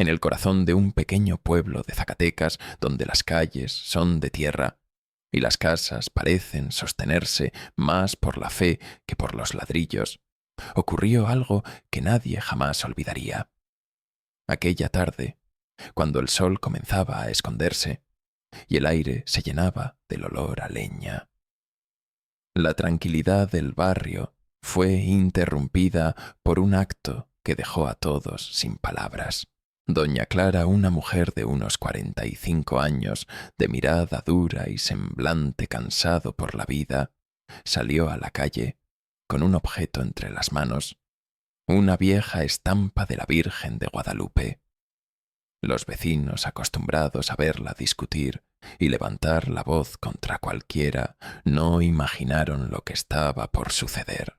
en el corazón de un pequeño pueblo de Zacatecas donde las calles son de tierra y las casas parecen sostenerse más por la fe que por los ladrillos, ocurrió algo que nadie jamás olvidaría. Aquella tarde, cuando el sol comenzaba a esconderse y el aire se llenaba del olor a leña, la tranquilidad del barrio fue interrumpida por un acto que dejó a todos sin palabras. Doña Clara, una mujer de unos 45 años, de mirada dura y semblante cansado por la vida, salió a la calle con un objeto entre las manos, una vieja estampa de la Virgen de Guadalupe. Los vecinos, acostumbrados a verla discutir y levantar la voz contra cualquiera, no imaginaron lo que estaba por suceder.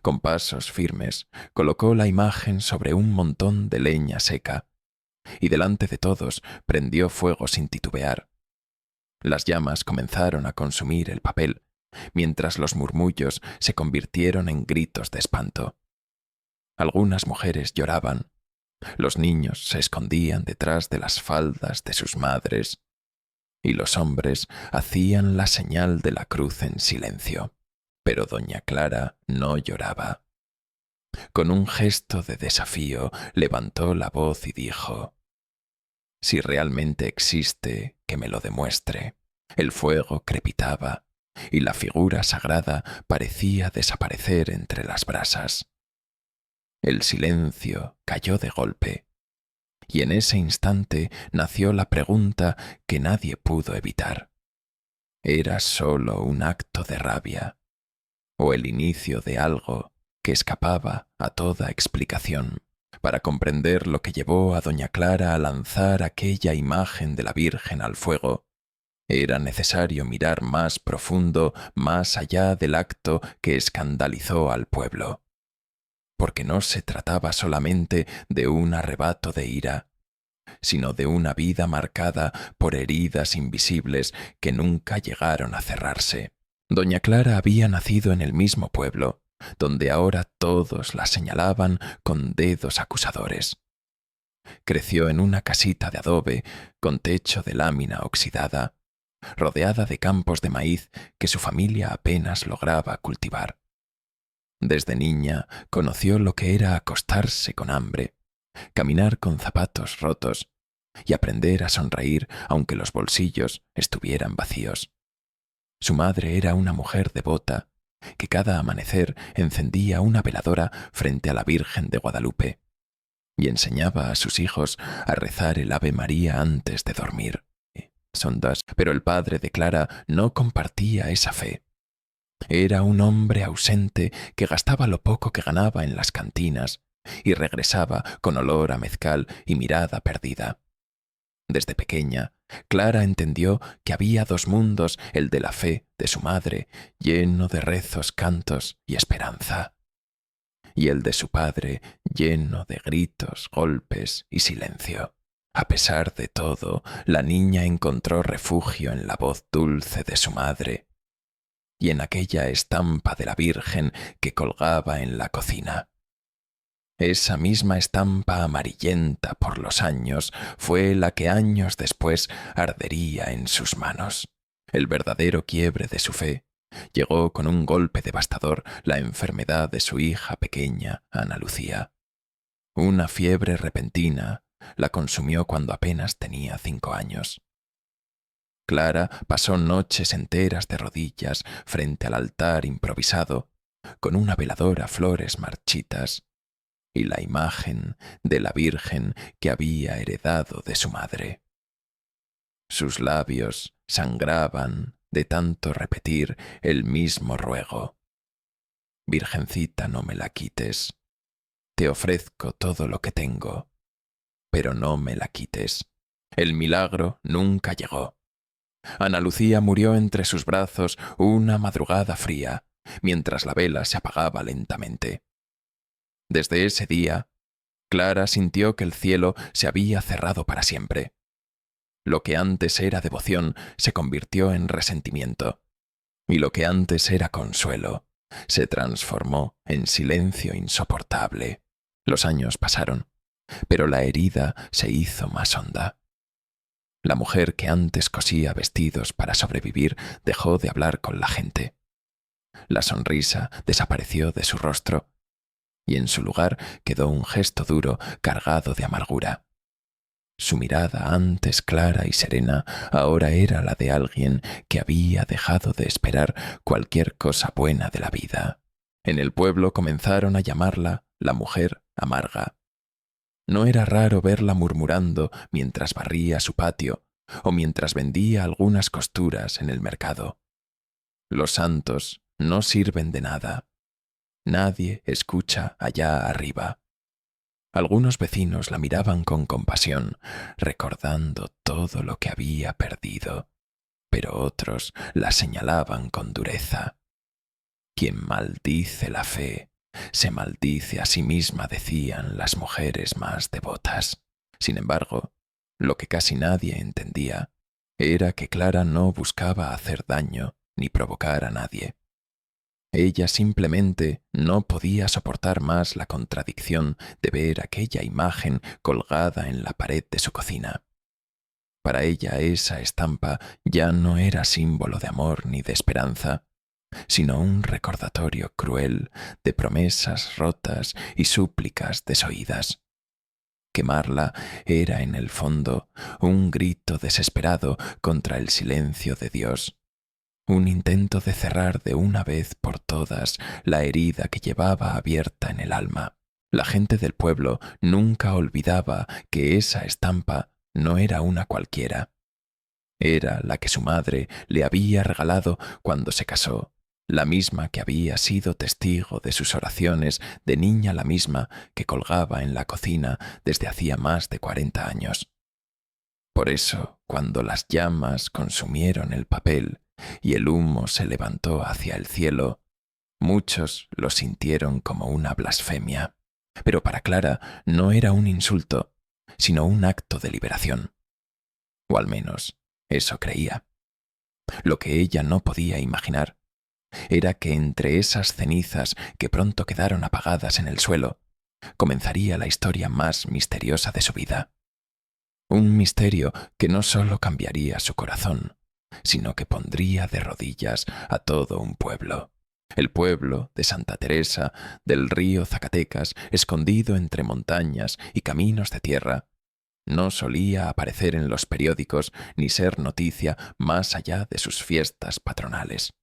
Con pasos firmes, colocó la imagen sobre un montón de leña seca y delante de todos prendió fuego sin titubear. Las llamas comenzaron a consumir el papel, mientras los murmullos se convirtieron en gritos de espanto. Algunas mujeres lloraban, los niños se escondían detrás de las faldas de sus madres, y los hombres hacían la señal de la cruz en silencio. Pero doña Clara no lloraba. Con un gesto de desafío levantó la voz y dijo: «Si realmente existe, que me lo demuestre». El fuego crepitaba y la figura sagrada parecía desaparecer entre las brasas. El silencio cayó de golpe, y en ese instante nació la pregunta que nadie pudo evitar. ¿Era solo un acto de rabia o el inicio de algo que escapaba a toda explicación? Para comprender lo que llevó a doña Clara a lanzar aquella imagen de la Virgen al fuego, era necesario mirar más profundo, más allá del acto que escandalizó al pueblo. Porque no se trataba solamente de un arrebato de ira, sino de una vida marcada por heridas invisibles que nunca llegaron a cerrarse. Doña Clara había nacido en el mismo pueblo, donde ahora todos la señalaban con dedos acusadores. Creció en una casita de adobe con techo de lámina oxidada, rodeada de campos de maíz que su familia apenas lograba cultivar. Desde niña conoció lo que era acostarse con hambre, caminar con zapatos rotos y aprender a sonreír aunque los bolsillos estuvieran vacíos. Su madre era una mujer devota que cada amanecer encendía una veladora frente a la Virgen de Guadalupe y enseñaba a sus hijos a rezar el Ave María antes de dormir. Pero el padre de Clara no compartía esa fe. Era un hombre ausente que gastaba lo poco que ganaba en las cantinas y regresaba con olor a mezcal y mirada perdida. Desde pequeña, Clara entendió que había dos mundos, el de la fe de su madre, lleno de rezos, cantos y esperanza, y el de su padre, lleno de gritos, golpes y silencio. A pesar de todo, la niña encontró refugio en la voz dulce de su madre y en aquella estampa de la Virgen que colgaba en la cocina. Esa misma estampa amarillenta por los años fue la que años después ardería en sus manos. El verdadero quiebre de su fe llegó con un golpe devastador, la enfermedad de su hija pequeña, Ana Lucía. Una fiebre repentina la consumió cuando apenas tenía 5 años. Clara pasó noches enteras de rodillas frente al altar improvisado, con una veladora, flores marchitas y la imagen de la Virgen que había heredado de su madre. Sus labios sangraban de tanto repetir el mismo ruego: «Virgencita, no me la quites. Te ofrezco todo lo que tengo, pero no me la quites». El milagro nunca llegó. Ana Lucía murió entre sus brazos una madrugada fría, mientras la vela se apagaba lentamente. Desde ese día, Clara sintió que el cielo se había cerrado para siempre. Lo que antes era devoción se convirtió en resentimiento, y lo que antes era consuelo se transformó en silencio insoportable. Los años pasaron, pero la herida se hizo más honda. La mujer que antes cosía vestidos para sobrevivir dejó de hablar con la gente. La sonrisa desapareció de su rostro y en su lugar quedó un gesto duro cargado de amargura. Su mirada, antes clara y serena, ahora era la de alguien que había dejado de esperar cualquier cosa buena de la vida. En el pueblo comenzaron a llamarla la mujer amarga. No era raro verla murmurando mientras barría su patio o mientras vendía algunas costuras en el mercado. Los santos no sirven de nada. Nadie escucha allá arriba. Algunos vecinos la miraban con compasión, recordando todo lo que había perdido, pero otros la señalaban con dureza. Quien maldice la fe, se maldice a sí misma, decían las mujeres más devotas. Sin embargo, lo que casi nadie entendía era que Clara no buscaba hacer daño ni provocar a nadie. Ella simplemente no podía soportar más la contradicción de ver aquella imagen colgada en la pared de su cocina. Para ella esa estampa ya no era símbolo de amor ni de esperanza, sino un recordatorio cruel de promesas rotas y súplicas desoídas. Quemarla era en el fondo un grito desesperado contra el silencio de Dios. Un intento de cerrar de una vez por todas la herida que llevaba abierta en el alma. La gente del pueblo nunca olvidaba que esa estampa no era una cualquiera. Era la que su madre le había regalado cuando se casó, la misma que había sido testigo de sus oraciones de niña, la misma que colgaba en la cocina desde hacía más de 40 años. Por eso, cuando las llamas consumieron el papel y el humo se levantó hacia el cielo, muchos lo sintieron como una blasfemia. Pero para Clara no era un insulto, sino un acto de liberación. O al menos, eso creía. Lo que ella no podía imaginar era que entre esas cenizas que pronto quedaron apagadas en el suelo, comenzaría la historia más misteriosa de su vida. Un misterio que no solo cambiaría su corazón, sino que pondría de rodillas a todo un pueblo. El pueblo de Santa Teresa del río Zacatecas, escondido entre montañas y caminos de tierra, no solía aparecer en los periódicos ni ser noticia más allá de sus fiestas patronales.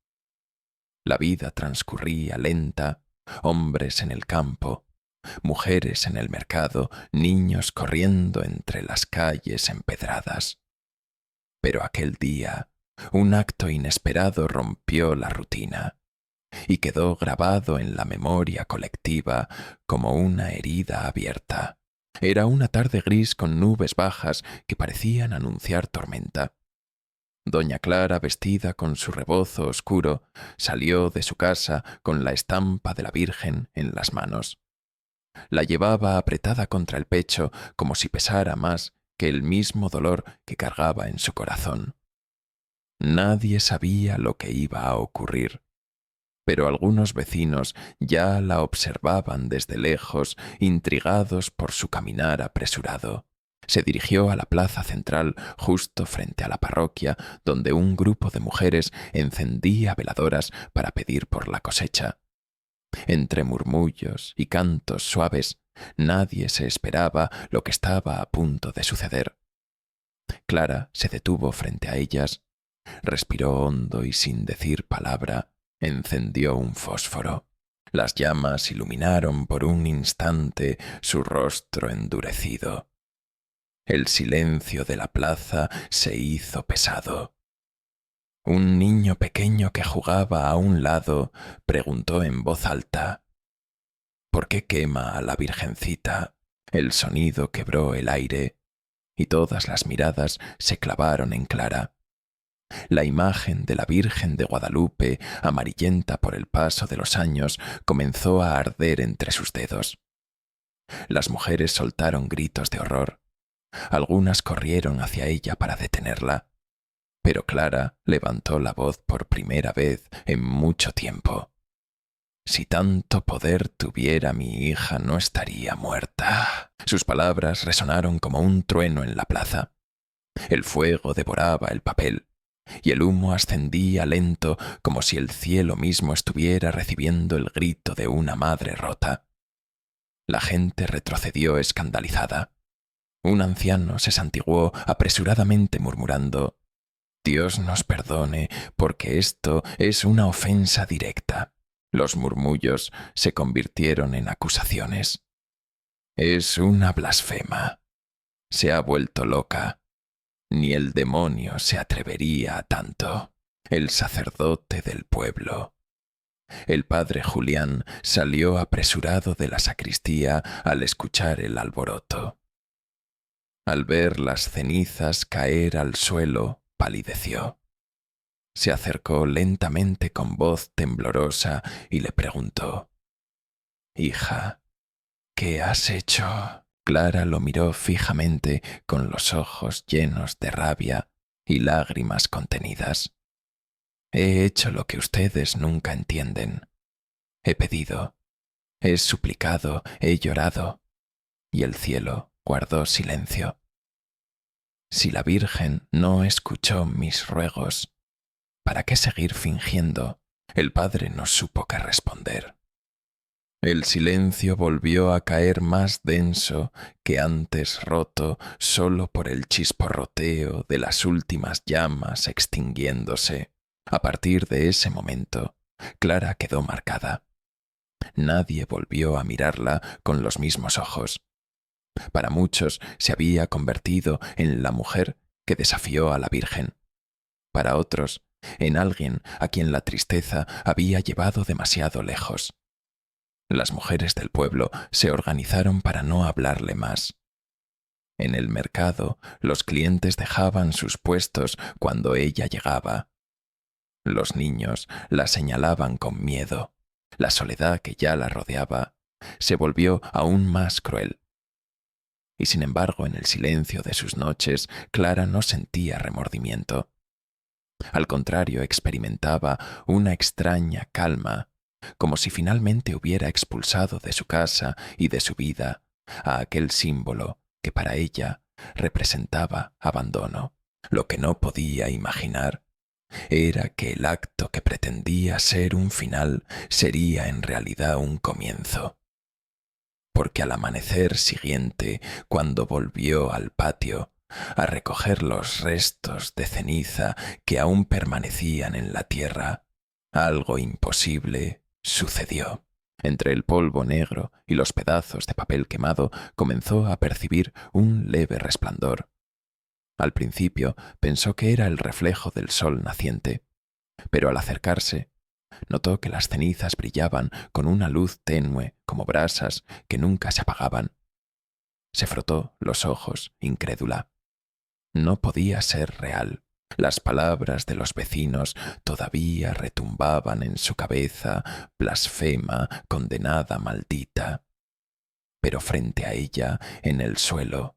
La vida transcurría lenta, hombres en el campo, mujeres en el mercado, niños corriendo entre las calles empedradas. Pero aquel día, un acto inesperado rompió la rutina y quedó grabado en la memoria colectiva como una herida abierta. Era una tarde gris con nubes bajas que parecían anunciar tormenta. Doña Clara, vestida con su rebozo oscuro, salió de su casa con la estampa de la Virgen en las manos. La llevaba apretada contra el pecho como si pesara más que el mismo dolor que cargaba en su corazón. Nadie sabía lo que iba a ocurrir, pero algunos vecinos ya la observaban desde lejos, intrigados por su caminar apresurado. Se dirigió a la plaza central justo frente a la parroquia, donde un grupo de mujeres encendía veladoras para pedir por la cosecha. Entre murmullos y cantos suaves, nadie se esperaba lo que estaba a punto de suceder. Clara se detuvo frente a ellas, respiró hondo y sin decir palabra, encendió un fósforo. Las llamas iluminaron por un instante su rostro endurecido. El silencio de la plaza se hizo pesado. Un niño pequeño que jugaba a un lado preguntó en voz alta: ¿por qué quema a la Virgencita? El sonido quebró el aire y todas las miradas se clavaron en Clara. La imagen de la Virgen de Guadalupe, amarillenta por el paso de los años, comenzó a arder entre sus dedos. Las mujeres soltaron gritos de horror. Algunas corrieron hacia ella para detenerla, pero Clara levantó la voz por primera vez en mucho tiempo. Si tanto poder tuviera mi hija, no estaría muerta. Sus palabras resonaron como un trueno en la plaza. El fuego devoraba el papel, y el humo ascendía lento como si el cielo mismo estuviera recibiendo el grito de una madre rota. La gente retrocedió escandalizada. Un anciano se santiguó apresuradamente murmurando: «Dios nos perdone, porque esto es una ofensa directa». Los murmullos se convirtieron en acusaciones. «Es una blasfema. Se ha vuelto loca. Ni el demonio se atrevería a tanto». El sacerdote del pueblo. El padre Julián salió apresurado de la sacristía al escuchar el alboroto. Al ver las cenizas caer al suelo, palideció. Se acercó lentamente con voz temblorosa y le preguntó: «Hija, ¿qué has hecho?». Clara lo miró fijamente con los ojos llenos de rabia y lágrimas contenidas. «He hecho lo que ustedes nunca entienden. He pedido, he suplicado, he llorado, y el cielo guardó silencio. Si la Virgen no escuchó mis ruegos, ¿para qué seguir fingiendo?». El padre no supo qué responder. El silencio volvió a caer más denso que antes, roto solo por el chisporroteo de las últimas llamas extinguiéndose. A partir de ese momento, Clara quedó marcada. Nadie volvió a mirarla con los mismos ojos. Para muchos se había convertido en la mujer que desafió a la Virgen. Para otros, en alguien a quien la tristeza había llevado demasiado lejos. Las mujeres del pueblo se organizaron para no hablarle más. En el mercado, los clientes dejaban sus puestos cuando ella llegaba. Los niños la señalaban con miedo. La soledad que ya la rodeaba se volvió aún más cruel. Y sin embargo, en el silencio de sus noches, Clara no sentía remordimiento. Al contrario, experimentaba una extraña calma, como si finalmente hubiera expulsado de su casa y de su vida a aquel símbolo que para ella representaba abandono. Lo que no podía imaginar era que el acto que pretendía ser un final sería en realidad un comienzo. Porque al amanecer siguiente, cuando volvió al patio a recoger los restos de ceniza que aún permanecían en la tierra, algo imposible sucedió. Entre el polvo negro y los pedazos de papel quemado comenzó a percibir un leve resplandor. Al principio pensó que era el reflejo del sol naciente, pero al acercarse notó que las cenizas brillaban con una luz tenue como brasas que nunca se apagaban. Se frotó los ojos, incrédula. No podía ser real. Las palabras de los vecinos todavía retumbaban en su cabeza: blasfema, condenada, maldita. Pero frente a ella, en el suelo,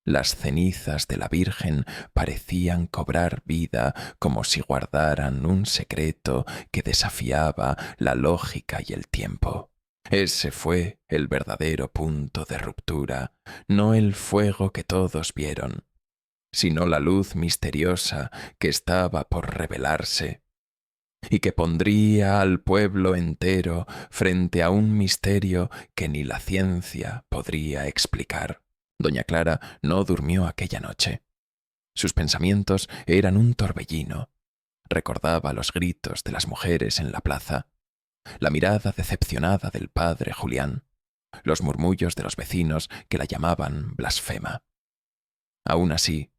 las cenizas de la Virgen parecían cobrar vida como si guardaran un secreto que desafiaba la lógica y el tiempo. Ese fue el verdadero punto de ruptura, no el fuego que todos vieron, sino la luz misteriosa que estaba por revelarse y que pondría al pueblo entero frente a un misterio que ni la ciencia podría explicar. Doña Clara no durmió aquella noche. Sus pensamientos eran un torbellino. Recordaba los gritos de las mujeres en la plaza, la mirada decepcionada del padre Julián, los murmullos de los vecinos que la llamaban blasfema. Aún así,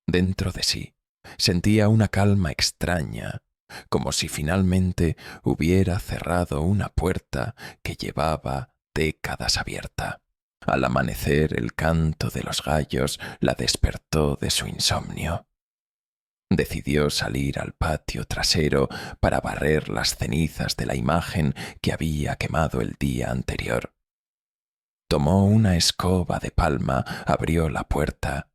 dentro de sí, sentía una calma extraña, como si finalmente hubiera cerrado una puerta que llevaba décadas abierta. Al amanecer, el canto de los gallos la despertó de su insomnio. Decidió salir al patio trasero para barrer las cenizas de la imagen que había quemado el día anterior. Tomó una escoba de palma, abrió la puerta,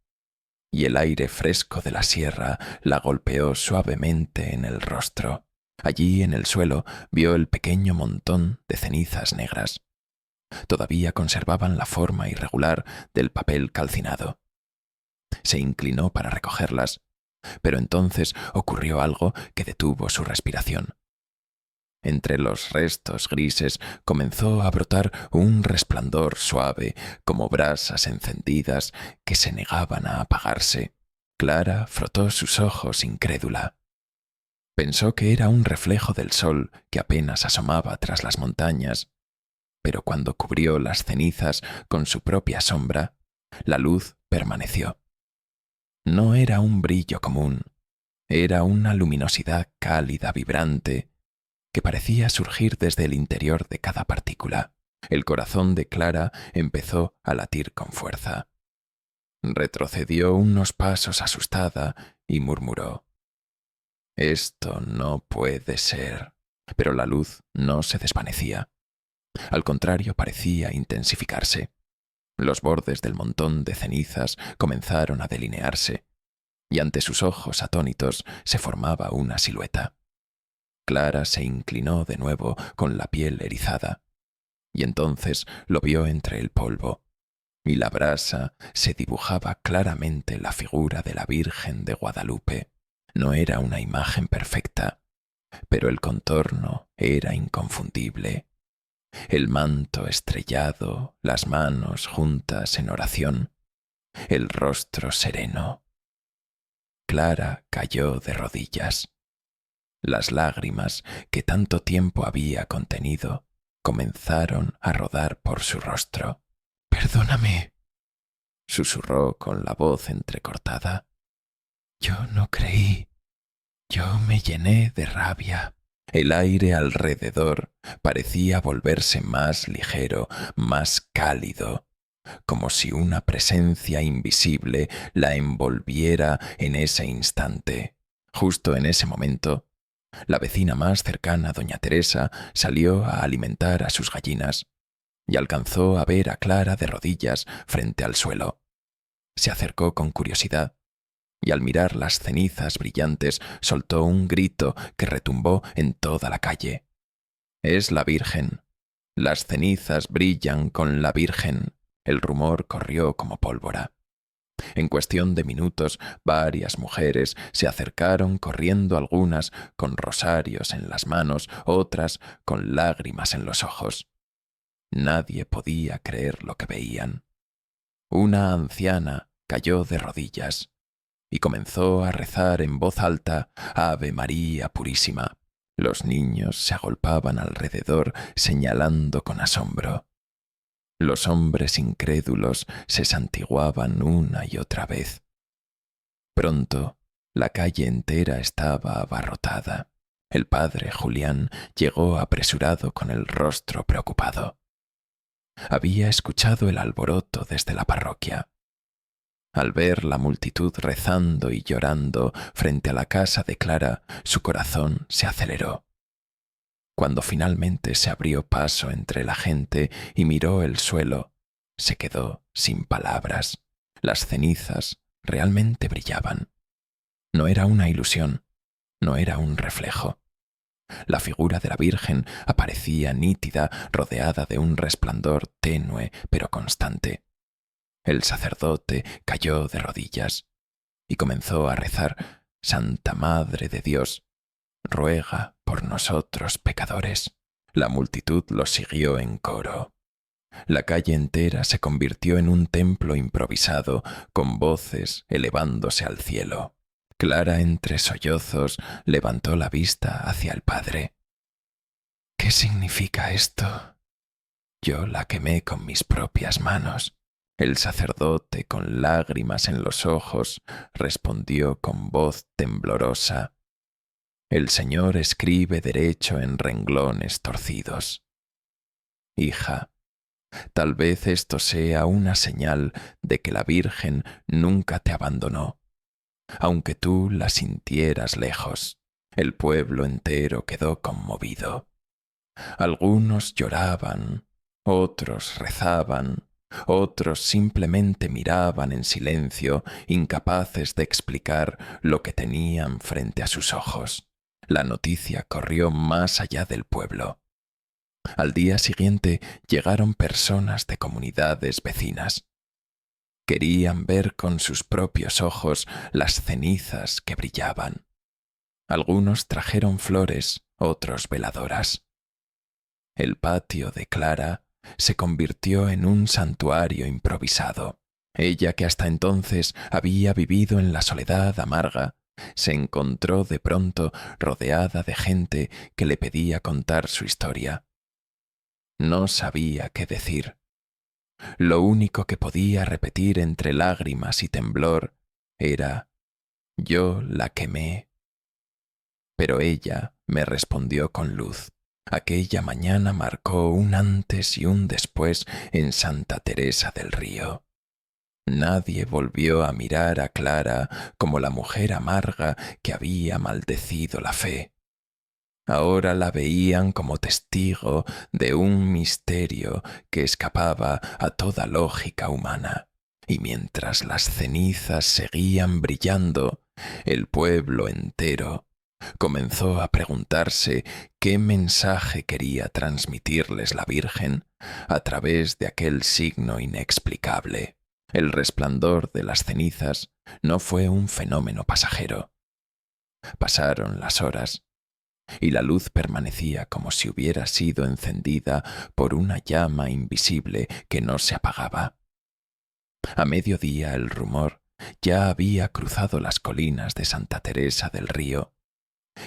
y el aire fresco de la sierra la golpeó suavemente en el rostro. Allí en el suelo vio el pequeño montón de cenizas negras. Todavía conservaban la forma irregular del papel calcinado. Se inclinó para recogerlas, pero entonces ocurrió algo que detuvo su respiración. Entre los restos grises comenzó a brotar un resplandor suave como brasas encendidas que se negaban a apagarse. Clara frotó sus ojos incrédula. Pensó que era un reflejo del sol que apenas asomaba tras las montañas, pero cuando cubrió las cenizas con su propia sombra, la luz permaneció. No era un brillo común, era una luminosidad cálida, vibrante, que parecía surgir desde el interior de cada partícula. El corazón de Clara empezó a latir con fuerza. Retrocedió unos pasos asustada y murmuró: «Esto no puede ser». Pero la luz no se desvanecía. Al contrario, parecía intensificarse. Los bordes del montón de cenizas comenzaron a delinearse, y ante sus ojos atónitos se formaba una silueta. Clara se inclinó de nuevo con la piel erizada, y entonces lo vio entre el polvo, y la brasa se dibujaba claramente la figura de la Virgen de Guadalupe. No era una imagen perfecta, pero el contorno era inconfundible. El manto estrellado, las manos juntas en oración, el rostro sereno. Clara cayó de rodillas. Las lágrimas que tanto tiempo había contenido comenzaron a rodar por su rostro. «Perdóname», susurró con la voz entrecortada. «Yo no creí. Yo me llené de rabia». El aire alrededor parecía volverse más ligero, más cálido, como si una presencia invisible la envolviera en ese instante. Justo en ese momento, la vecina más cercana, doña Teresa, salió a alimentar a sus gallinas y alcanzó a ver a Clara de rodillas frente al suelo. Se acercó con curiosidad y al mirar las cenizas brillantes soltó un grito que retumbó en toda la calle. «Es la Virgen. Las cenizas brillan con la Virgen». El rumor corrió como pólvora. En cuestión de minutos, varias mujeres se acercaron corriendo, algunas con rosarios en las manos, otras con lágrimas en los ojos. Nadie podía creer lo que veían. Una anciana cayó de rodillas y comenzó a rezar en voz alta «Ave María Purísima». Los niños se agolpaban alrededor señalando con asombro. Los hombres incrédulos se santiguaban una y otra vez. Pronto, la calle entera estaba abarrotada. El padre Julián llegó apresurado con el rostro preocupado. Había escuchado el alboroto desde la parroquia. Al ver la multitud rezando y llorando frente a la casa de Clara, su corazón se aceleró. Cuando finalmente se abrió paso entre la gente y miró el suelo, se quedó sin palabras. Las cenizas realmente brillaban. No era una ilusión, no era un reflejo. La figura de la Virgen aparecía nítida, rodeada de un resplandor tenue pero constante. El sacerdote cayó de rodillas y comenzó a rezar: «Santa Madre de Dios, ruega por nosotros pecadores». La multitud lo siguió en coro. La calle entera se convirtió en un templo improvisado, con voces elevándose al cielo. Clara, entre sollozos, levantó la vista hacia el padre. «¿Qué significa esto?» «Yo la quemé con mis propias manos». El sacerdote, con lágrimas en los ojos, respondió con voz temblorosa: «El Señor escribe derecho en renglones torcidos». «Hija, tal vez esto sea una señal de que la Virgen nunca te abandonó. Aunque tú la sintieras lejos, el pueblo entero quedó conmovido. Algunos lloraban, otros rezaban, otros simplemente miraban en silencio, incapaces de explicar lo que tenían frente a sus ojos. La noticia corrió más allá del pueblo. Al día siguiente llegaron personas de comunidades vecinas. Querían ver con sus propios ojos las cenizas que brillaban. Algunos trajeron flores, otros veladoras. El patio de Clara se convirtió en un santuario improvisado. Ella, que hasta entonces había vivido en la soledad amarga, se encontró de pronto rodeada de gente que le pedía contar su historia. No sabía qué decir. Lo único que podía repetir entre lágrimas y temblor era: «Yo la quemé». Pero ella me respondió con luz. Aquella mañana marcó un antes y un después en Santa Teresa del Río. Nadie volvió a mirar a Clara como la mujer amarga que había maldecido la fe. Ahora la veían como testigo de un misterio que escapaba a toda lógica humana. Y mientras las cenizas seguían brillando, el pueblo entero comenzó a preguntarse qué mensaje quería transmitirles la Virgen a través de aquel signo inexplicable. El resplandor de las cenizas no fue un fenómeno pasajero. Pasaron las horas y la luz permanecía como si hubiera sido encendida por una llama invisible que no se apagaba. A mediodía el rumor ya había cruzado las colinas de Santa Teresa del Río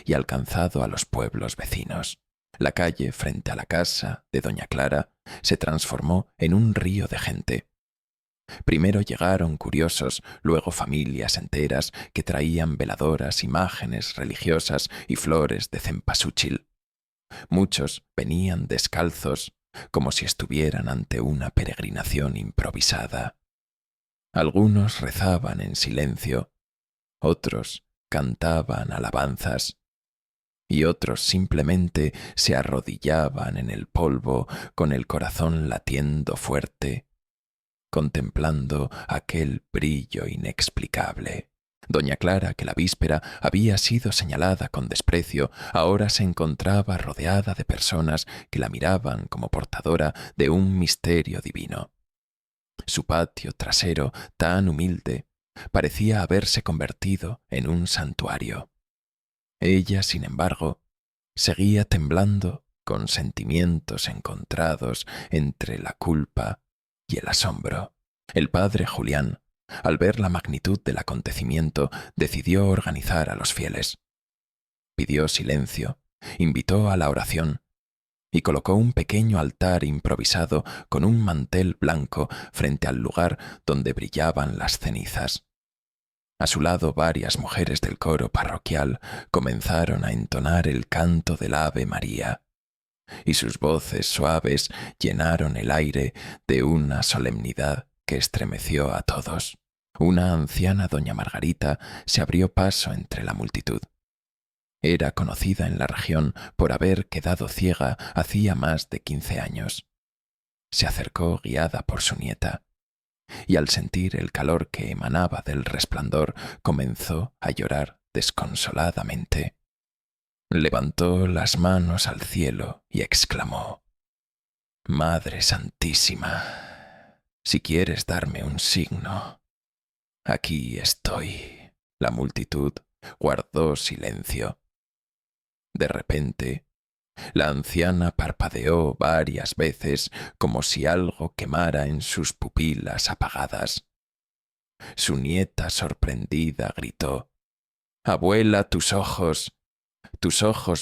y alcanzado a los pueblos vecinos. La calle frente a la casa de doña Clara se transformó en un río de gente. Primero llegaron curiosos, luego familias enteras que traían veladoras, imágenes religiosas y flores de cempasúchil. Muchos venían descalzos, como si estuvieran ante una peregrinación improvisada. Algunos rezaban en silencio, otros cantaban alabanzas y otros simplemente se arrodillaban en el polvo con el corazón latiendo fuerte, contemplando aquel brillo inexplicable. Doña Clara, que la víspera había sido señalada con desprecio, ahora se encontraba rodeada de personas que la miraban como portadora de un misterio divino. Su patio trasero, tan humilde, parecía haberse convertido en un santuario. Ella, sin embargo, seguía temblando con sentimientos encontrados entre la culpa y el asombro. El padre Julián, al ver la magnitud del acontecimiento, decidió organizar a los fieles. Pidió silencio, invitó a la oración y colocó un pequeño altar improvisado con un mantel blanco frente al lugar donde brillaban las cenizas. A su lado, varias mujeres del coro parroquial comenzaron a entonar el canto del Ave María, y sus voces suaves llenaron el aire de una solemnidad que estremeció a todos. Una anciana doña Margarita se abrió paso entre la multitud. Era conocida en la región por haber quedado ciega hacía más de 15 años. Se acercó guiada por su nieta, y al sentir el calor que emanaba del resplandor, comenzó a llorar desconsoladamente. Levantó las manos al cielo y exclamó: «Madre Santísima, si quieres darme un signo, aquí estoy». La multitud guardó silencio. De repente, la anciana parpadeó varias veces como si algo quemara en sus pupilas apagadas. Su nieta, sorprendida, gritó: «Abuela, tus ojos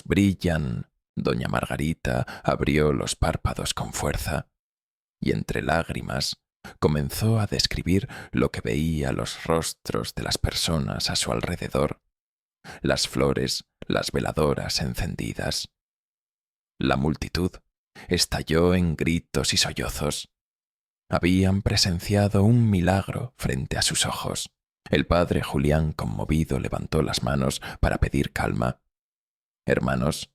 brillan». Doña Margarita abrió los párpados con fuerza y entre lágrimas comenzó a describir lo que veía los rostros de las personas a su alrededor, las flores, las veladoras encendidas. La multitud estalló en gritos y sollozos. Habían presenciado un milagro frente a sus ojos. El padre Julián, conmovido, levantó las manos para pedir calma. «Hermanos»,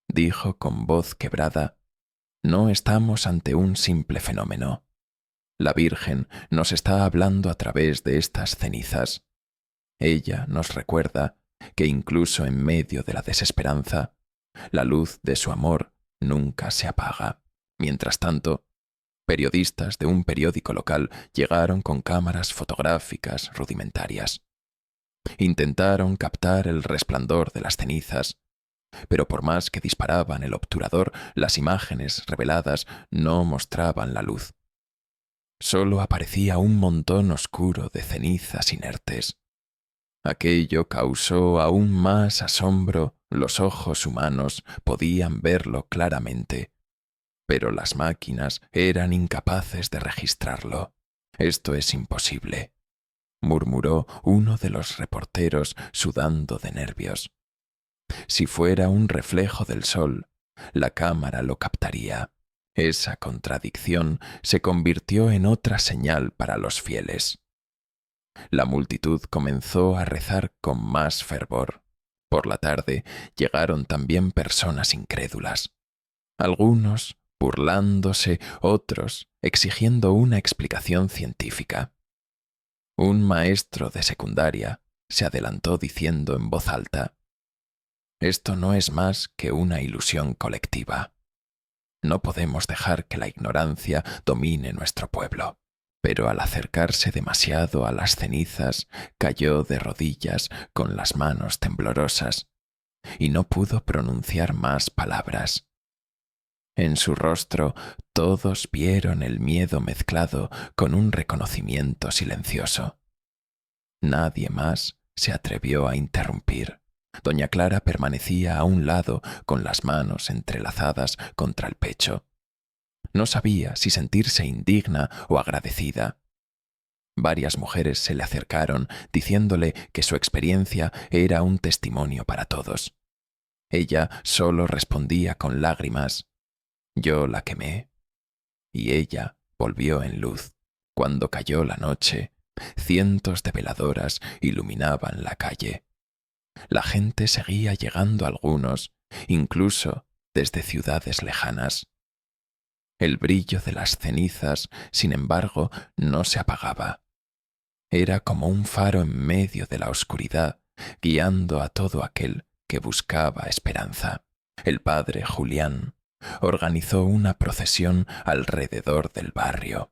dijo con voz quebrada, «no estamos ante un simple fenómeno. La Virgen nos está hablando a través de estas cenizas. Ella nos recuerda que incluso en medio de la desesperanza, la luz de su amor nunca se apaga. Mientras tanto, periodistas de un periódico local llegaron con cámaras fotográficas rudimentarias. Intentaron captar el resplandor de las cenizas, pero por más que disparaban el obturador, las imágenes reveladas no mostraban la luz. Solo aparecía un montón oscuro de cenizas inertes. Aquello causó aún más asombro. Los ojos humanos podían verlo claramente, pero las máquinas eran incapaces de registrarlo. «Esto es imposible», murmuró uno de los reporteros sudando de nervios. «Si fuera un reflejo del sol, la cámara lo captaría». Esa contradicción se convirtió en otra señal para los fieles. La multitud comenzó a rezar con más fervor. Por la tarde llegaron también personas incrédulas. Algunos burlándose, otros exigiendo una explicación científica. Un maestro de secundaria se adelantó diciendo en voz alta: «Esto no es más que una ilusión colectiva. No podemos dejar que la ignorancia domine nuestro pueblo». Pero al acercarse demasiado a las cenizas, cayó de rodillas con las manos temblorosas y no pudo pronunciar más palabras. En su rostro todos vieron el miedo mezclado con un reconocimiento silencioso. Nadie más se atrevió a interrumpir. Doña Clara permanecía a un lado con las manos entrelazadas contra el pecho. No sabía si sentirse indigna o agradecida. Varias mujeres se le acercaron diciéndole que su experiencia era un testimonio para todos. Ella solo respondía con lágrimas: «Yo la quemé». Y ella volvió en luz. Cuando cayó la noche, cientos de veladoras iluminaban la calle. La gente seguía llegando, algunos, incluso desde ciudades lejanas. El brillo de las cenizas, sin embargo, no se apagaba. Era como un faro en medio de la oscuridad, guiando a todo aquel que buscaba esperanza. El padre Julián organizó una procesión alrededor del barrio.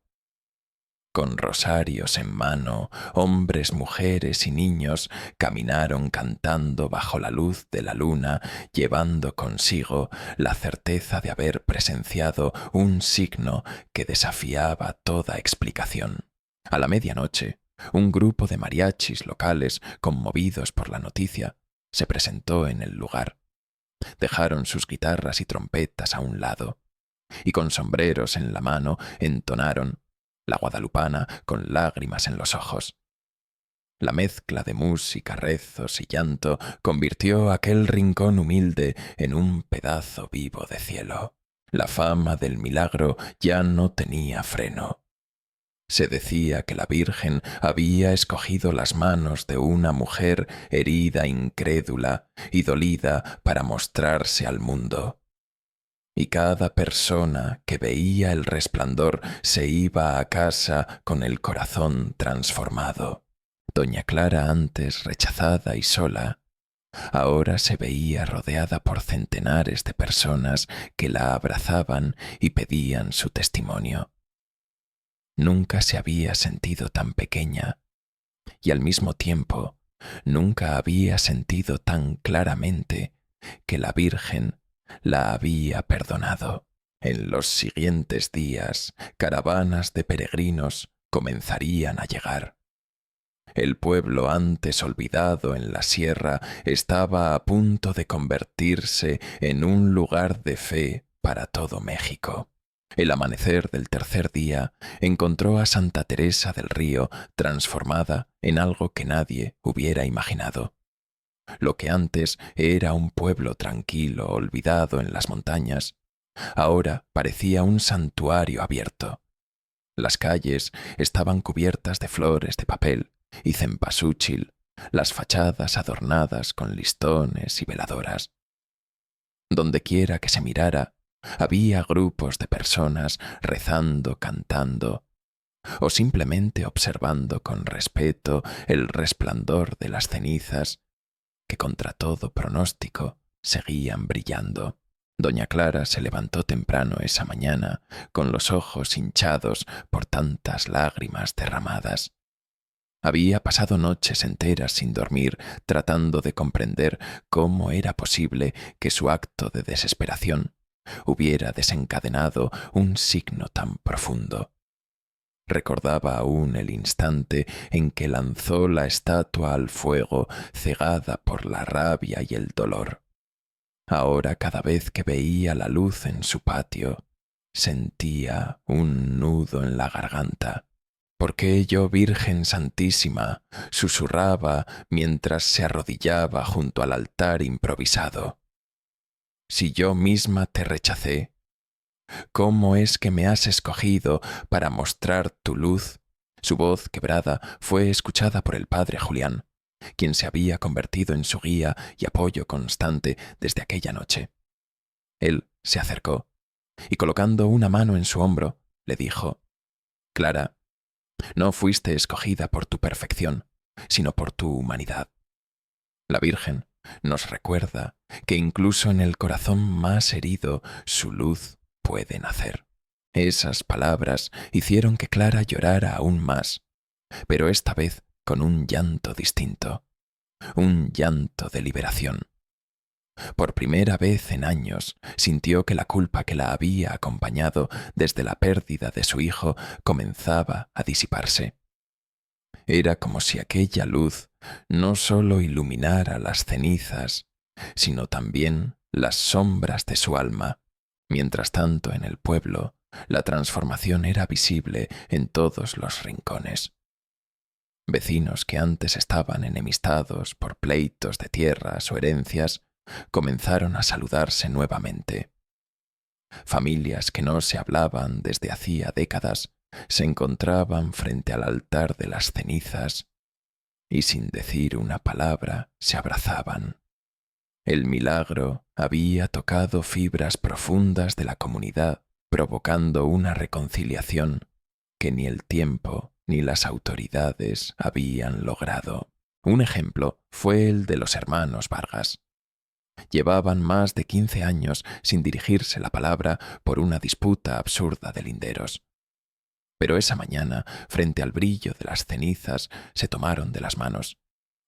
Con rosarios en mano, hombres, mujeres y niños caminaron cantando bajo la luz de la luna, llevando consigo la certeza de haber presenciado un signo que desafiaba toda explicación. A la medianoche, un grupo de mariachis locales, conmovidos por la noticia, se presentó en el lugar. Dejaron sus guitarras y trompetas a un lado, y con sombreros en la mano entonaron La Guadalupana con lágrimas en los ojos. La mezcla de música, rezos y llanto convirtió aquel rincón humilde en un pedazo vivo de cielo. La fama del milagro ya no tenía freno. Se decía que la Virgen había escogido las manos de una mujer herida, incrédula y dolida para mostrarse al mundo. Y cada persona que veía el resplandor se iba a casa con el corazón transformado. Doña Clara, antes rechazada y sola, ahora se veía rodeada por centenares de personas que la abrazaban y pedían su testimonio. Nunca se había sentido tan pequeña y al mismo tiempo nunca había sentido tan claramente que la Virgen la había perdonado. En los siguientes días, caravanas de peregrinos comenzarían a llegar. El pueblo antes olvidado en la sierra estaba a punto de convertirse en un lugar de fe para todo México. El amanecer del tercer día encontró a Santa Teresa del Río transformada en algo que nadie hubiera imaginado. Lo que antes era un pueblo tranquilo, olvidado en las montañas, ahora parecía un santuario abierto. Las calles estaban cubiertas de flores de papel y cempasúchil, las fachadas adornadas con listones y veladoras. Dondequiera que se mirara, había grupos de personas rezando, cantando, o simplemente observando con respeto el resplandor de las cenizas que contra todo pronóstico seguían brillando. Doña Clara se levantó temprano esa mañana, con los ojos hinchados por tantas lágrimas derramadas. Había pasado noches enteras sin dormir, tratando de comprender cómo era posible que su acto de desesperación hubiera desencadenado un signo tan profundo. Recordaba aún el instante en que lanzó la estatua al fuego, cegada por la rabia y el dolor. Ahora, cada vez que veía la luz en su patio, sentía un nudo en la garganta. «¿Por qué yo, Virgen Santísima?», susurraba mientras se arrodillaba junto al altar improvisado. «Si yo misma te rechacé, ¿cómo es que me has escogido para mostrar tu luz?». Su voz quebrada fue escuchada por el padre Julián, quien se había convertido en su guía y apoyo constante desde aquella noche. Él se acercó y, colocando una mano en su hombro, le dijo: «Clara, no fuiste escogida por tu perfección, sino por tu humanidad. La Virgen nos recuerda que incluso en el corazón más herido su luz puede nacer». Esas palabras hicieron que Clara llorara aún más, pero esta vez con un llanto distinto, un llanto de liberación. Por primera vez en años sintió que la culpa que la había acompañado desde la pérdida de su hijo comenzaba a disiparse. Era como si aquella luz no solo iluminara las cenizas, sino también las sombras de su alma. Mientras tanto, en el pueblo, la transformación era visible en todos los rincones. Vecinos que antes estaban enemistados por pleitos de tierras o herencias comenzaron a saludarse nuevamente. Familias que no se hablaban desde hacía décadas se encontraban frente al altar de las cenizas y, sin decir una palabra, se abrazaban. El milagro había tocado fibras profundas de la comunidad, provocando una reconciliación que ni el tiempo ni las autoridades habían logrado. Un ejemplo fue el de los hermanos Vargas. Llevaban más de 15 años sin dirigirse la palabra por una disputa absurda de linderos. Pero esa mañana, frente al brillo de las cenizas, se tomaron de las manos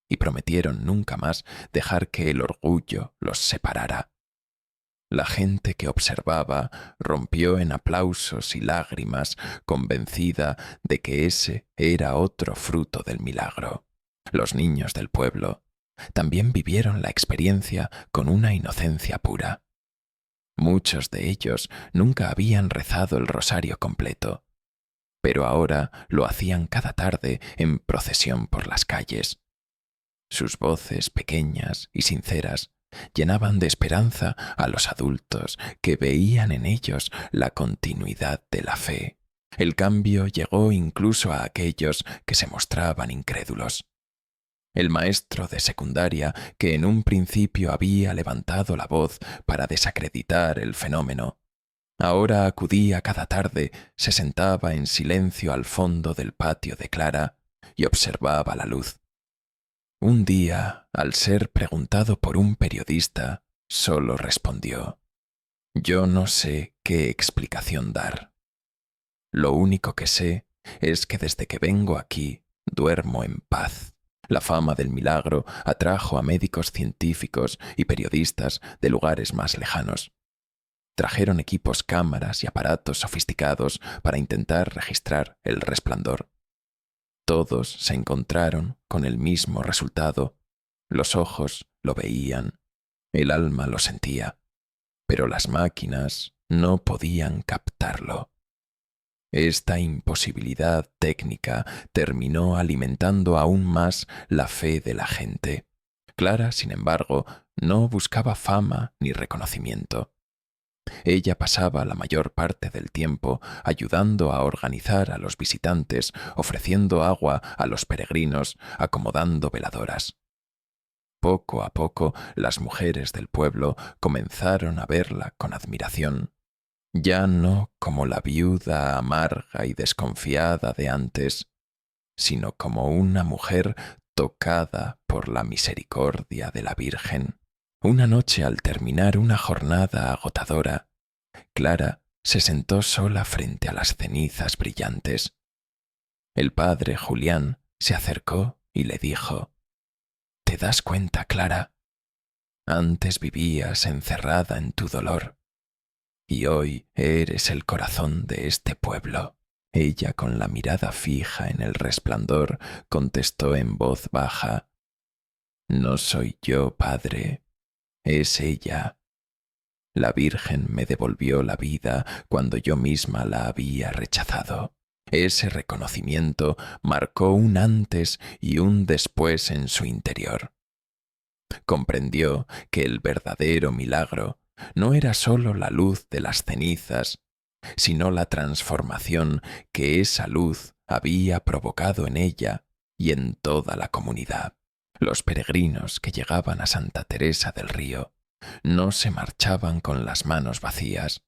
y prometieron nunca más dejar que el orgullo los separara. La gente que observaba rompió en aplausos y lágrimas, convencida de que ese era otro fruto del milagro. Los niños del pueblo también vivieron la experiencia con una inocencia pura. Muchos de ellos nunca habían rezado el rosario completo, pero ahora lo hacían cada tarde en procesión por las calles. Sus voces pequeñas y sinceras llenaban de esperanza a los adultos que veían en ellos la continuidad de la fe. El cambio llegó incluso a aquellos que se mostraban incrédulos. El maestro de secundaria, que en un principio había levantado la voz para desacreditar el fenómeno, ahora acudía cada tarde, se sentaba en silencio al fondo del patio de Clara y observaba la luz. Un día, al ser preguntado por un periodista, solo respondió: «Yo no sé qué explicación dar. Lo único que sé es que desde que vengo aquí duermo en paz». La fama del milagro atrajo a médicos científicos y periodistas de lugares más lejanos. Trajeron equipos, cámaras y aparatos sofisticados para intentar registrar el resplandor. Todos se encontraron con el mismo resultado. Los ojos lo veían, el alma lo sentía, pero las máquinas no podían captarlo. Esta imposibilidad técnica terminó alimentando aún más la fe de la gente. Clara, sin embargo, no buscaba fama ni reconocimiento. Ella pasaba la mayor parte del tiempo ayudando a organizar a los visitantes, ofreciendo agua a los peregrinos, acomodando veladoras. Poco a poco, las mujeres del pueblo comenzaron a verla con admiración, ya no como la viuda amarga y desconfiada de antes, sino como una mujer tocada por la misericordia de la Virgen. Una noche, al terminar una jornada agotadora, Clara se sentó sola frente a las cenizas brillantes. El padre Julián se acercó y le dijo: «¿Te das cuenta, Clara? Antes vivías encerrada en tu dolor, y hoy eres el corazón de este pueblo». Ella, con la mirada fija en el resplandor, contestó en voz baja: «No soy yo, padre, es ella. La Virgen me devolvió la vida cuando yo misma la había rechazado». Ese reconocimiento marcó un antes y un después en su interior. Comprendió que el verdadero milagro no era sólo la luz de las cenizas, sino la transformación que esa luz había provocado en ella y en toda la comunidad. Los peregrinos que llegaban a Santa Teresa del Río no se marchaban con las manos vacías.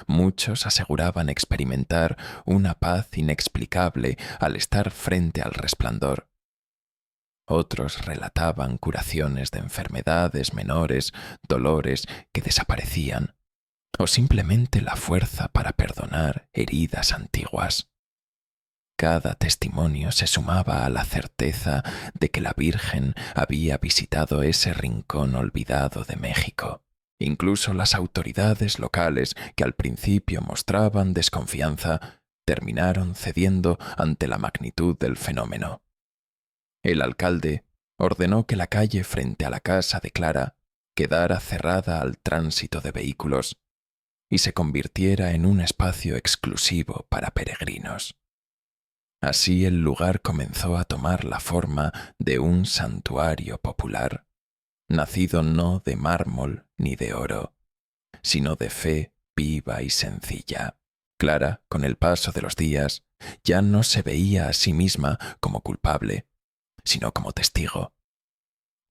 Muchos aseguraban experimentar una paz inexplicable al estar frente al resplandor. Otros relataban curaciones de enfermedades menores, dolores que desaparecían, o simplemente la fuerza para perdonar heridas antiguas. Cada testimonio se sumaba a la certeza de que la Virgen había visitado ese rincón olvidado de México. Incluso las autoridades locales, que al principio mostraban desconfianza, terminaron cediendo ante la magnitud del fenómeno. El alcalde ordenó que la calle frente a la casa de Clara quedara cerrada al tránsito de vehículos y se convirtiera en un espacio exclusivo para peregrinos. Así el lugar comenzó a tomar la forma de un santuario popular, nacido no de mármol ni de oro, sino de fe viva y sencilla. Clara, con el paso de los días, ya no se veía a sí misma como culpable, sino como testigo.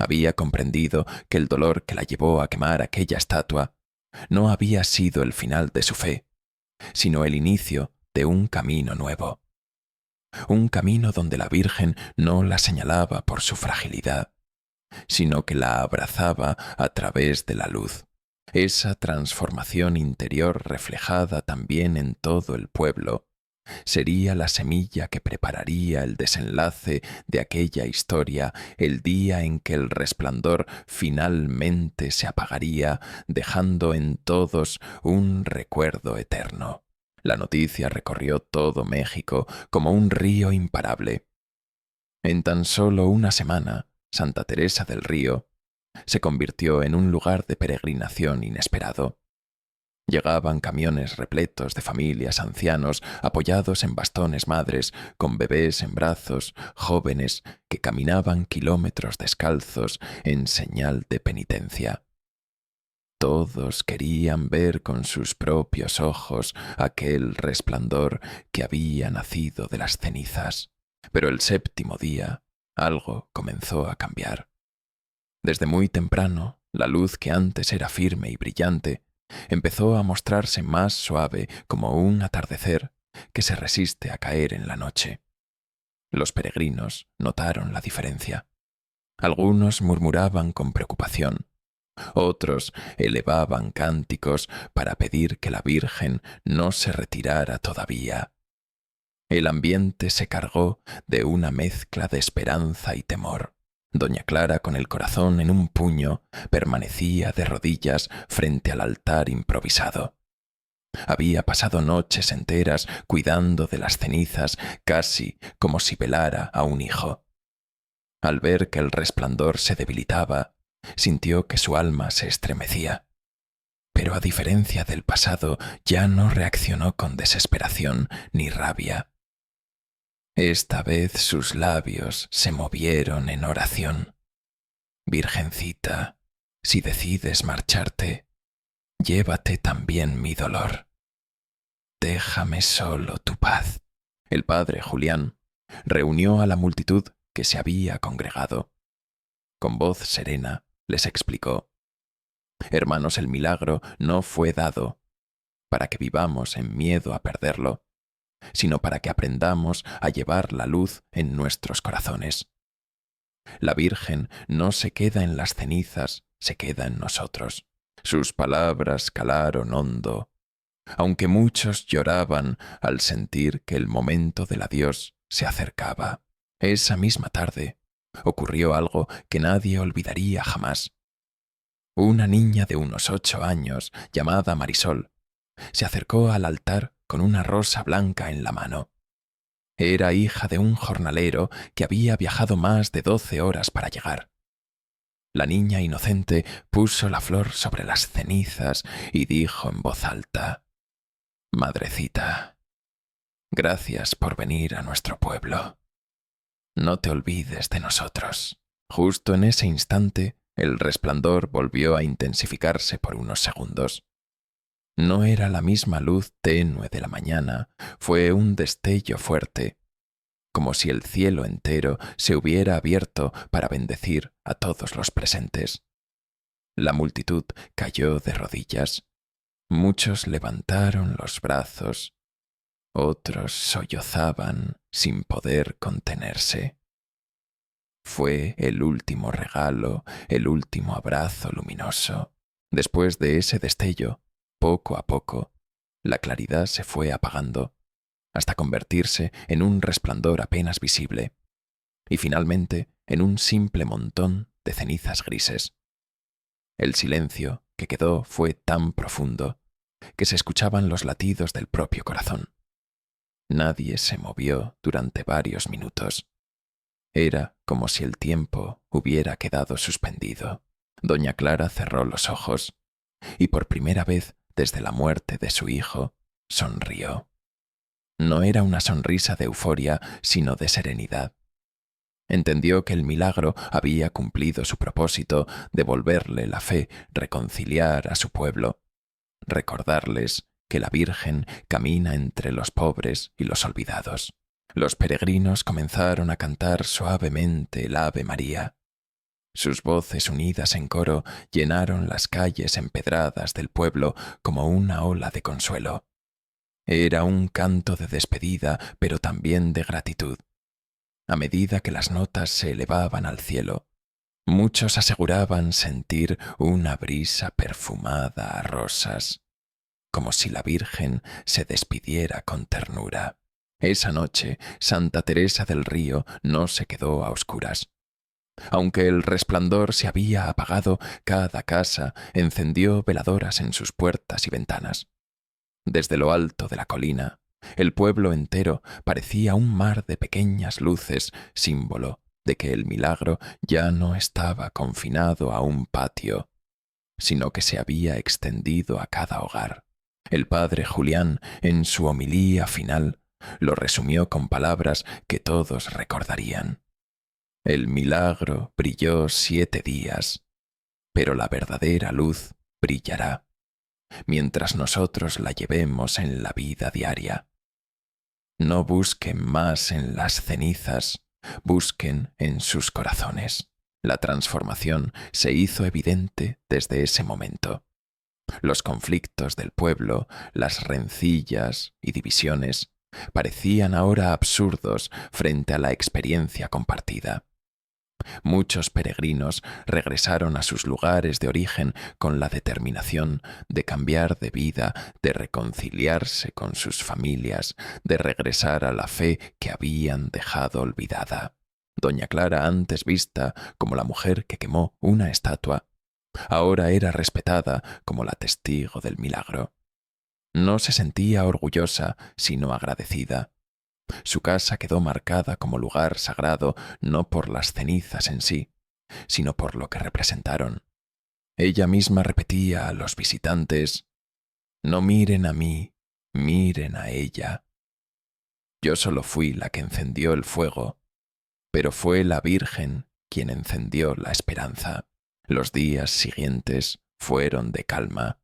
Había comprendido que el dolor que la llevó a quemar aquella estatua no había sido el final de su fe, sino el inicio de un camino nuevo. Un camino donde la Virgen no la señalaba por su fragilidad, sino que la abrazaba a través de la luz. Esa transformación interior, reflejada también en todo el pueblo, sería la semilla que prepararía el desenlace de aquella historia el día en que el resplandor finalmente se apagaría, dejando en todos un recuerdo eterno. La noticia recorrió todo México como un río imparable. En tan solo una semana, Santa Teresa del Río se convirtió en un lugar de peregrinación inesperado. Llegaban camiones repletos de familias, ancianos, apoyados en bastones, madres, con bebés en brazos, jóvenes que caminaban kilómetros descalzos en señal de penitencia. Todos querían ver con sus propios ojos aquel resplandor que había nacido de las cenizas. Pero el séptimo día, algo comenzó a cambiar. Desde muy temprano, la luz que antes era firme y brillante empezó a mostrarse más suave, como un atardecer que se resiste a caer en la noche. Los peregrinos notaron la diferencia. Algunos murmuraban con preocupación, otros elevaban cánticos para pedir que la Virgen no se retirara todavía. El ambiente se cargó de una mezcla de esperanza y temor. Doña Clara, con el corazón en un puño, permanecía de rodillas frente al altar improvisado. Había pasado noches enteras cuidando de las cenizas, casi como si velara a un hijo. Al ver que el resplandor se debilitaba, sintió que su alma se estremecía. Pero a diferencia del pasado, ya no reaccionó con desesperación ni rabia. Esta vez sus labios se movieron en oración. «Virgencita, si decides marcharte, llévate también mi dolor. Déjame solo tu paz». El padre Julián reunió a la multitud que se había congregado. Con voz serena les explicó: «Hermanos, el milagro no fue dado para que vivamos en miedo a perderlo, sino para que aprendamos a llevar la luz en nuestros corazones. La Virgen no se queda en las cenizas, se queda en nosotros. Sus palabras calaron hondo, aunque muchos lloraban al sentir que el momento del adiós se acercaba. Esa misma tarde ocurrió algo que nadie olvidaría jamás. Una niña de unos 8 años, llamada Marisol, se acercó al altar con una rosa blanca en la mano. Era hija de un jornalero que había viajado más de 12 horas para llegar. La niña inocente puso la flor sobre las cenizas y dijo en voz alta: «Madrecita, gracias por venir a nuestro pueblo. No te olvides de nosotros». Justo en ese instante, el resplandor volvió a intensificarse por unos segundos. No era la misma luz tenue de la mañana, fue un destello fuerte, como si el cielo entero se hubiera abierto para bendecir a todos los presentes. La multitud cayó de rodillas. Muchos levantaron los brazos, otros sollozaban sin poder contenerse. Fue el último regalo, el último abrazo luminoso. Después de ese destello, poco a poco, la claridad se fue apagando, hasta convertirse en un resplandor apenas visible, y finalmente en un simple montón de cenizas grises. El silencio que quedó fue tan profundo que se escuchaban los latidos del propio corazón. Nadie se movió durante varios minutos. Era como si el tiempo hubiera quedado suspendido. Doña Clara cerró los ojos y por primera vez desde la muerte de su hijo sonrió. No era una sonrisa de euforia, sino de serenidad. Entendió que el milagro había cumplido su propósito, devolverle la fe, reconciliar a su pueblo, recordarles que la Virgen camina entre los pobres y los olvidados. Los peregrinos comenzaron a cantar suavemente el Ave María. Sus voces unidas en coro llenaron las calles empedradas del pueblo como una ola de consuelo. Era un canto de despedida, pero también de gratitud. A medida que las notas se elevaban al cielo, muchos aseguraban sentir una brisa perfumada a rosas, como si la Virgen se despidiera con ternura. Esa noche, Santa Teresa del Río no se quedó a oscuras. Aunque el resplandor se había apagado, cada casa encendió veladoras en sus puertas y ventanas. Desde lo alto de la colina, el pueblo entero parecía un mar de pequeñas luces, símbolo de que el milagro ya no estaba confinado a un patio, sino que se había extendido a cada hogar. El padre Julián, en su homilía final, lo resumió con palabras que todos recordarían. El milagro brilló 7 días, pero la verdadera luz brillará, mientras nosotros la llevemos en la vida diaria. No busquen más en las cenizas, busquen en sus corazones. La transformación se hizo evidente desde ese momento. Los conflictos del pueblo, las rencillas y divisiones, parecían ahora absurdos frente a la experiencia compartida. Muchos peregrinos regresaron a sus lugares de origen con la determinación de cambiar de vida, de reconciliarse con sus familias, de regresar a la fe que habían dejado olvidada. Doña Clara, antes vista como la mujer que quemó una estatua, ahora era respetada como la testigo del milagro. No se sentía orgullosa, sino agradecida. Su casa quedó marcada como lugar sagrado no por las cenizas en sí, sino por lo que representaron. Ella misma repetía a los visitantes: «No miren a mí, miren a ella». Yo solo fui la que encendió el fuego, pero fue la Virgen quien encendió la esperanza. Los días siguientes fueron de calma,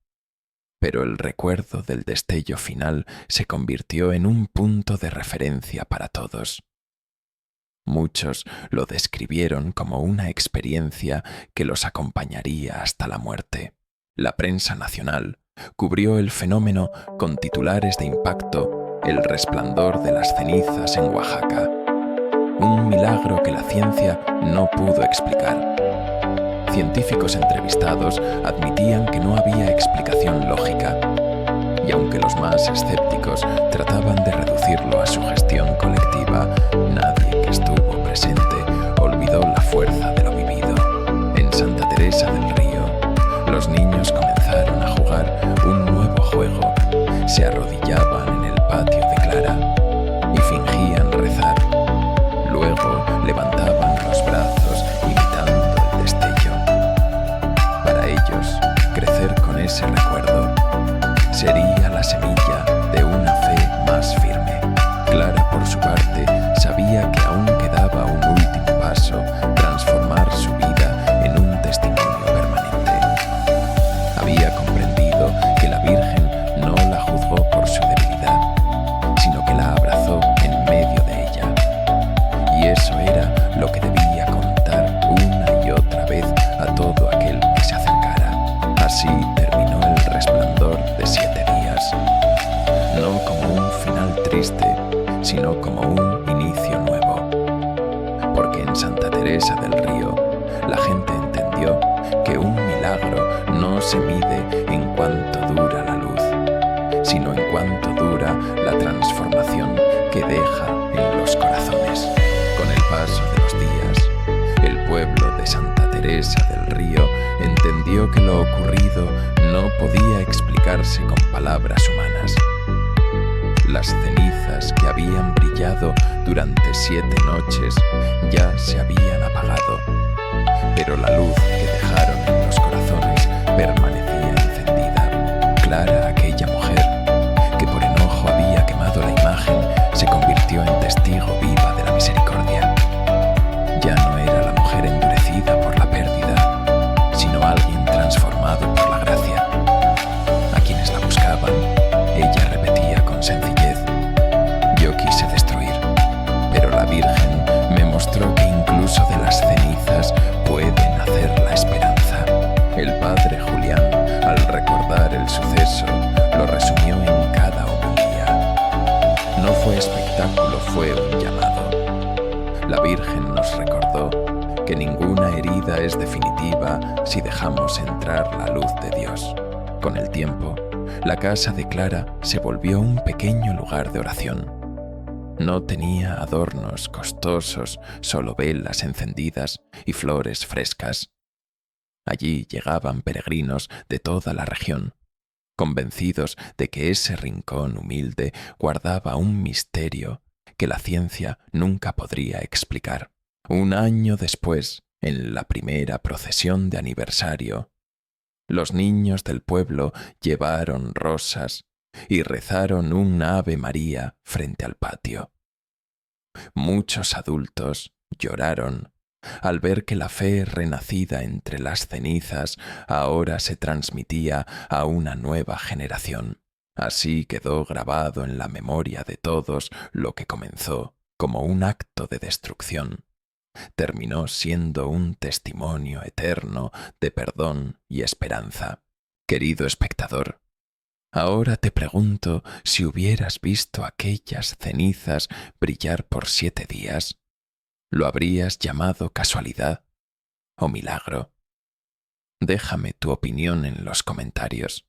pero el recuerdo del destello final se convirtió en un punto de referencia para todos. Muchos lo describieron como una experiencia que los acompañaría hasta la muerte. La prensa nacional cubrió el fenómeno con titulares de impacto: «El resplandor de las cenizas en Oaxaca». un milagro que la ciencia no pudo explicar. Científicos entrevistados admitían que no había explicación lógica, y aunque los más escépticos trataban de reducirlo a sugestión colectiva, nadie que estuvo presente olvidó la fuerza de lo vivido. En Santa Teresa del Río, los niños comenzaron a jugar un nuevo juego. Se arrodillaban en el patio de Clara y fingían rezar. Luego levantaban los brazos imitando el destello. Para ellos, crecer con ese recuerdo sería la semilla de una fe más firme. Clara, por su parte, sabía que aún quedaba un último paso: transformar su vida en un testimonio permanente. Había comprendido que la Virgen no la juzgó por su debilidad, sino que la abrazó en medio de ella. Y eso era lo que debía contar una y otra vez a todo aquel que se acercara. Así terminó El Resplandor de 7 días, no como un final triste, sino como un inicio nuevo. Porque en Santa Teresa del Río la gente entendió que un milagro no se mide en cuánto dura la luz, sino en cuánto dura la transformación que deja en los corazones. Con el paso de los días, el pueblo de Santa Teresa del Río entendió que lo ocurrido no podía explicarse con palabras humanas. Las cenizas que habían brillado durante 7 noches ya se habían apagado, pero la luz que dejaron en los corazones permanecía encendida. Clara, aquella mujer que por enojo había quemado la imagen, se convirtió en testigo viva de la misericordia. Ya no era la mujer endurecida por la pérdida, sino alguien transformado por la gracia. A quienes la buscaban, ella repetía con sencillez: yo quise destruir, pero la Virgen me mostró que incluso de las cenizas puede nacer la esperanza. El padre Julián, al recordar el suceso, lo resumió en cada homilía. No fue espectáculo, fue un llamado. La Virgen nos recordó que ninguna herida es definitiva si dejamos entrar la luz de Dios. Con el tiempo, la casa de Clara se volvió un pequeño lugar de oración. No tenía adornos costosos, solo velas encendidas y flores frescas. Allí llegaban peregrinos de toda la región, convencidos de que ese rincón humilde guardaba un misterio que la ciencia nunca podría explicar. Un año después, en la primera procesión de aniversario, los niños del pueblo llevaron rosas y rezaron un Ave María frente al patio. Muchos adultos lloraron al ver que la fe renacida entre las cenizas ahora se transmitía a una nueva generación. Así quedó grabado en la memoria de todos lo que comenzó como un acto de destrucción. Terminó siendo un testimonio eterno de perdón y esperanza. Querido espectador, ahora te pregunto si hubieras visto aquellas cenizas brillar por 7 días, ¿lo habrías llamado casualidad o milagro? Déjame tu opinión en los comentarios.